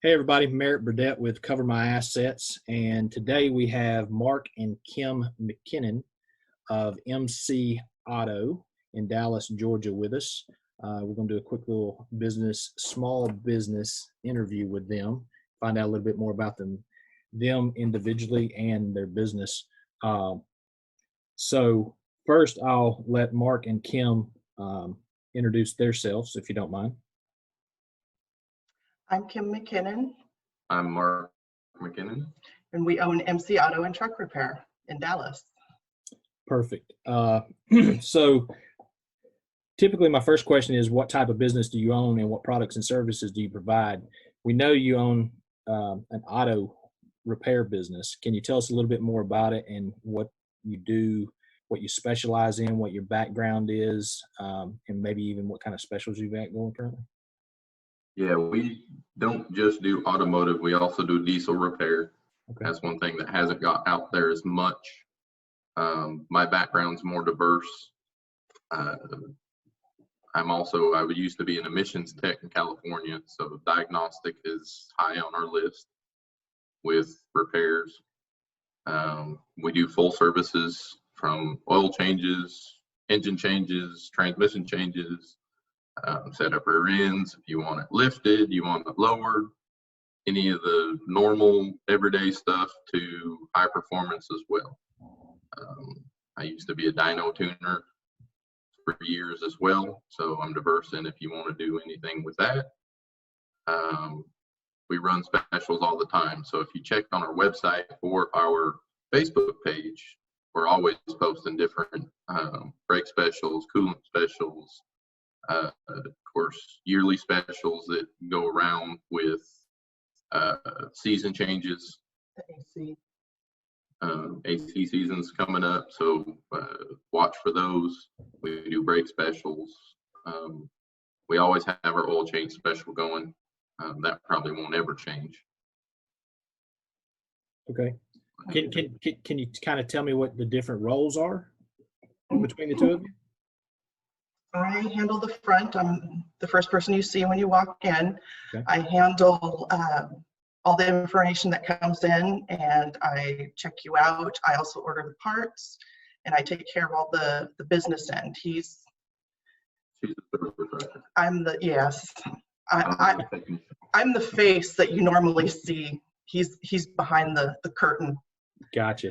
Hey everybody, Merritt Burdett with Cover My Assets, and today we have Mark and Kim McKinnon of MC Auto in Dallas, Georgia with us. We're going to do a quick little small business interview with them, find out a little bit more about them individually and their business. So first I'll let Mark and Kim introduce themselves, if you don't mind. I'm Kim McKinnon, I'm Mark McKinnon. and we own MC Auto and Truck Repair in Dallas. Perfect. So typically my first question is, what type of business do you own and what products and services do you provide? We know you own an auto repair business. Can you tell us a little bit more about it and what you do, what you specialize in, what your background is, and maybe even what kind of specials you've got going currently? Yeah, we don't just do automotive, we also do diesel repair. Okay. That's one thing that hasn't got out there as much. My background's more diverse. I used to be an emissions tech in California, so diagnostic is high on our list with repairs. We do full services from oil changes, engine changes, transmission changes, set up rear ends, if you want it lifted, you want it lowered, any of the normal everyday stuff to high performance as well. I used to be a dyno tuner for years as well, so I'm diverse in if you want to do anything with that. We run specials all the time, so if you check on our website or our Facebook page, we're always posting different brake specials, coolant specials, of course, yearly specials that go around with season changes. AC. AC season's coming up, so watch for those. We do brake specials. We always have our oil change special going. That probably won't ever change. Okay. Can you kind of tell me what the different roles are between the two of you? I handle the front. I'm the first person you see when you walk in. Okay. I handle all the information that comes in, and I check you out. I also order the parts, and I take care of all the business end. She's a service director. Yes. I'm the face that you normally see. He's behind the curtain. Gotcha.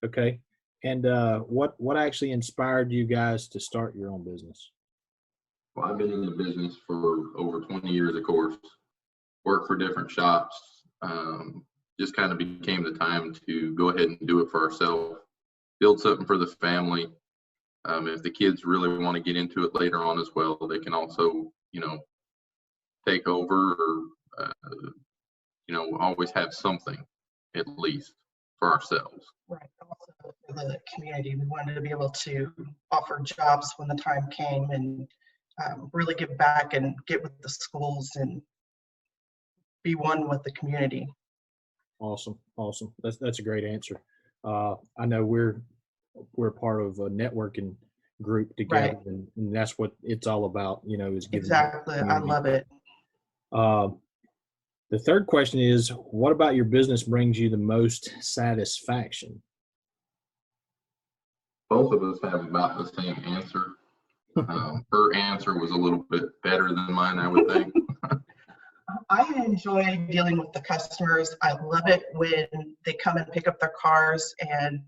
Okay. And what actually inspired you guys to start your own business? Well, I've been in the business for over 20 years, of course. Worked for different shops. Just kind of became the time to go ahead and do it for ourselves. Build something for the family. If the kids really want to get into it later on as well, they can also, take over or, always have something at least for ourselves. Right. Also for the community, we wanted to be able to offer jobs when the time came and really give back and get with the schools and be one with the community. Awesome. That's a great answer. I know we're part of a networking group together, Right. and that's what it's all about. Is giving. Exactly. I love it. The third question is, what about your business brings you the most satisfaction? Both of us have about the same answer. Her answer was a little bit better than mine, I would think. I enjoy dealing with the customers. I love it when they come and pick up their cars and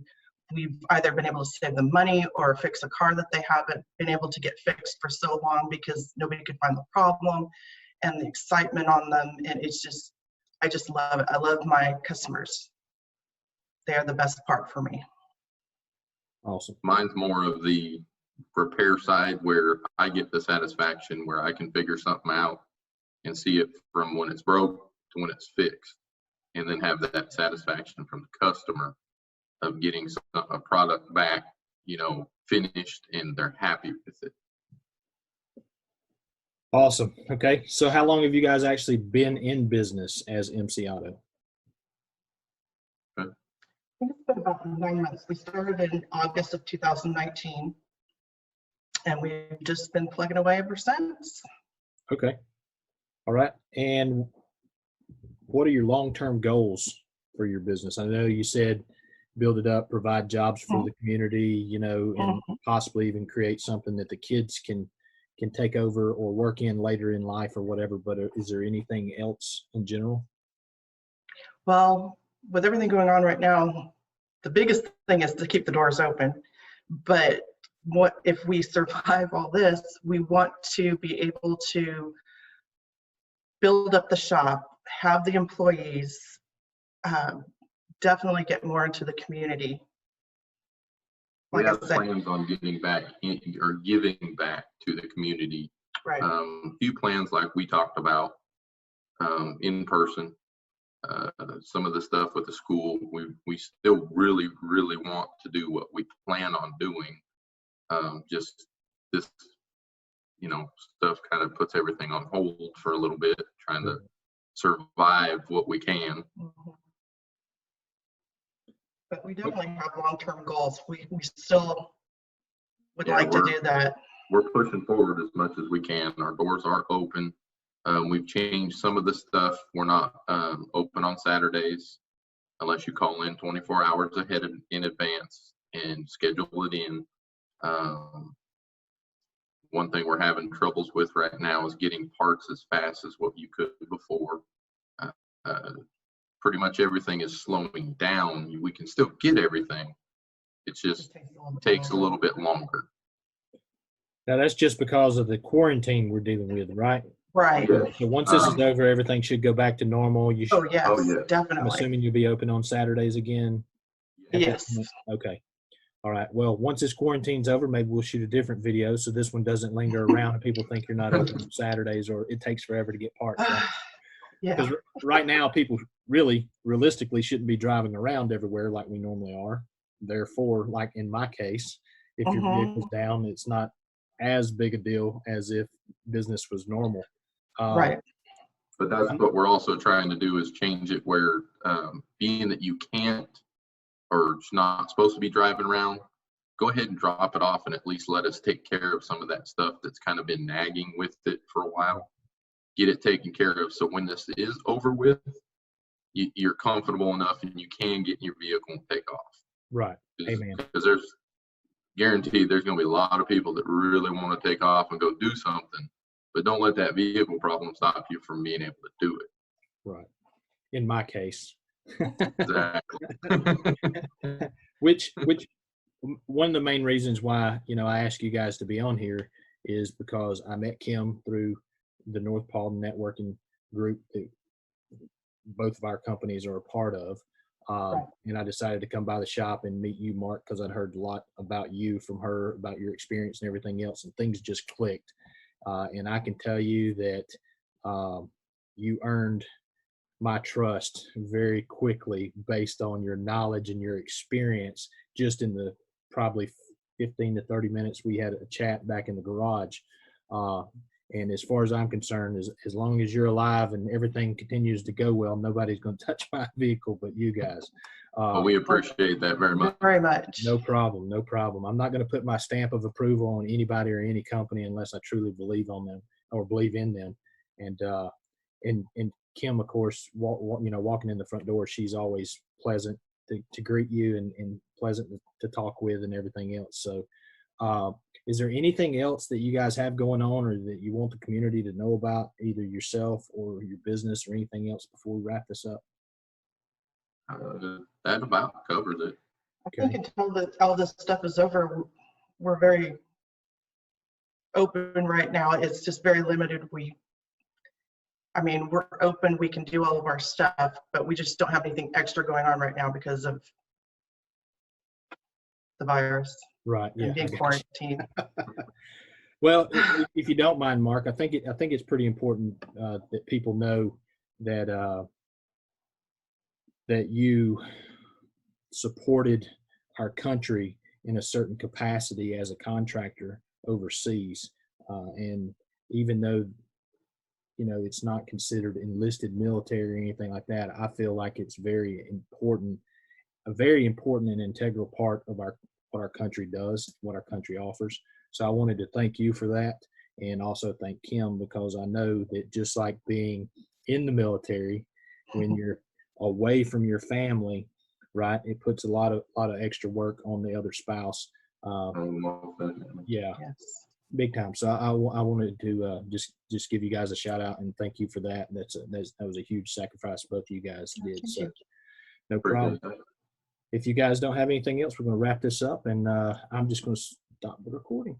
we've either been able to save them money or fix a car that they haven't been able to get fixed for so long because nobody could find the problem, and the excitement on them. And I just love it. I love my customers. They're the best part for me. Awesome. Mine's more of the repair side where I get the satisfaction where I can figure something out and see it from when it's broke to when it's fixed, and then have that satisfaction from the customer of getting a product back, finished, and they're happy with it. Awesome. Okay. So how long have you guys actually been in business as MC Auto? I think it's been about 9 months. We started in August of 2019, and we've just been plugging away ever since. Okay. All right. And what are your long-term goals for your business? I know you said build it up, provide jobs for the community, you know, and possibly even create something that the kids can take over or work in later in life or whatever. But is there anything else in general? Well, with everything going on right now, the biggest thing is to keep the doors open. But what if we survive all this, we want to be able to build up the shop, have the employees, definitely get more into the community. We Like I have said, plans on getting back or giving back to the community. right. A few plans like we talked about in person. Some of the stuff with the school, we still really want to do what we plan on doing. Just this, you know, stuff kind of puts everything on hold for a little bit, trying to survive what we can. But we definitely have long-term goals. We still would like to do that. We're pushing forward as much as we can. Our doors are open. We've changed some of the stuff. We're not open on Saturdays unless you call in 24 hours ahead in advance and schedule it in. One thing we're having troubles with right now is getting parts as fast as what you could before. Pretty much everything is slowing down. We can still get everything. It just takes a little bit longer. Now that's just because of the quarantine we're dealing with, right? Right. Yes. So once this is over, everything should go back to normal. You should, Oh, yes, yes. definitely. I'm assuming you'll be open on Saturdays again. Yes. Okay. All right. Well, once this quarantine's over, maybe we'll shoot a different video so this one doesn't linger around and people think you're not open on Saturdays or it takes forever to get parts. Right? Yeah. Because right now, people really realistically shouldn't be driving around everywhere like we normally are. Therefore, like in my case, if your vehicle's down, it's not as big a deal as if business was normal. Right. But that's what we're also trying to do is change it where being that you can't or it's not supposed to be driving around, go ahead and drop it off and at least let us take care of some of that stuff that's kind of been nagging with it for a while. Get it taken care of so when this is over with, you're comfortable enough and you can get in your vehicle and take off. Right. Amen. Because there's guaranteed there's going to be a lot of people that really want to take off and go do something, but don't let that vehicle problem stop you from being able to do it. Right. In my case. Exactly. which one of the main reasons why, you know, I ask you guys to be on here is because I met Kim through the North Paul networking group that both of our companies are a part of. And I decided to come by the shop and meet you, Mark, because I'd heard a lot about you from her, about your experience and everything else, and things just clicked. And I can tell you that you earned my trust very quickly based on your knowledge and your experience just in the probably 15 to 30 minutes we had a chat back in the garage. And as far as I'm concerned, as long as you're alive and everything continues to go well, nobody's going to touch my vehicle but you guys. Well, we appreciate that very much. Very much. No problem. No problem. I'm not going to put my stamp of approval on anybody or any company unless I truly believe on them or believe in them. And Kim, of course, walking in the front door, she's always pleasant to greet you and pleasant to talk with and everything else. So is there anything else that you guys have going on or that you want the community to know about, either yourself or your business or anything else before we wrap this up? That about covers it. I think until all this stuff is over, we're very open right now. It's just very limited. We're open, we can do all of our stuff, but we just don't have anything extra going on right now because of the virus. Right. Yeah. And being quarantined. Well, if you don't mind, Mark, I think it's pretty important that people know that that you supported our country in a certain capacity as a contractor overseas, and even though it's not considered enlisted military or anything like that, I feel like it's a very important and integral part of what our country does, what our country offers. So I wanted to thank you for that, and also thank Kim, because I know that just like being in the military when you're away from your family, right? It puts a lot of extra work on the other spouse. Most definitely. Yeah, Yes. big time. So I wanted to just give you guys a shout out and thank you for that. That was a huge sacrifice both of you guys did. Thank So you. no problem. Appreciate that. If you guys don't have anything else, we're going to wrap this up, and I'm just going to stop the recording.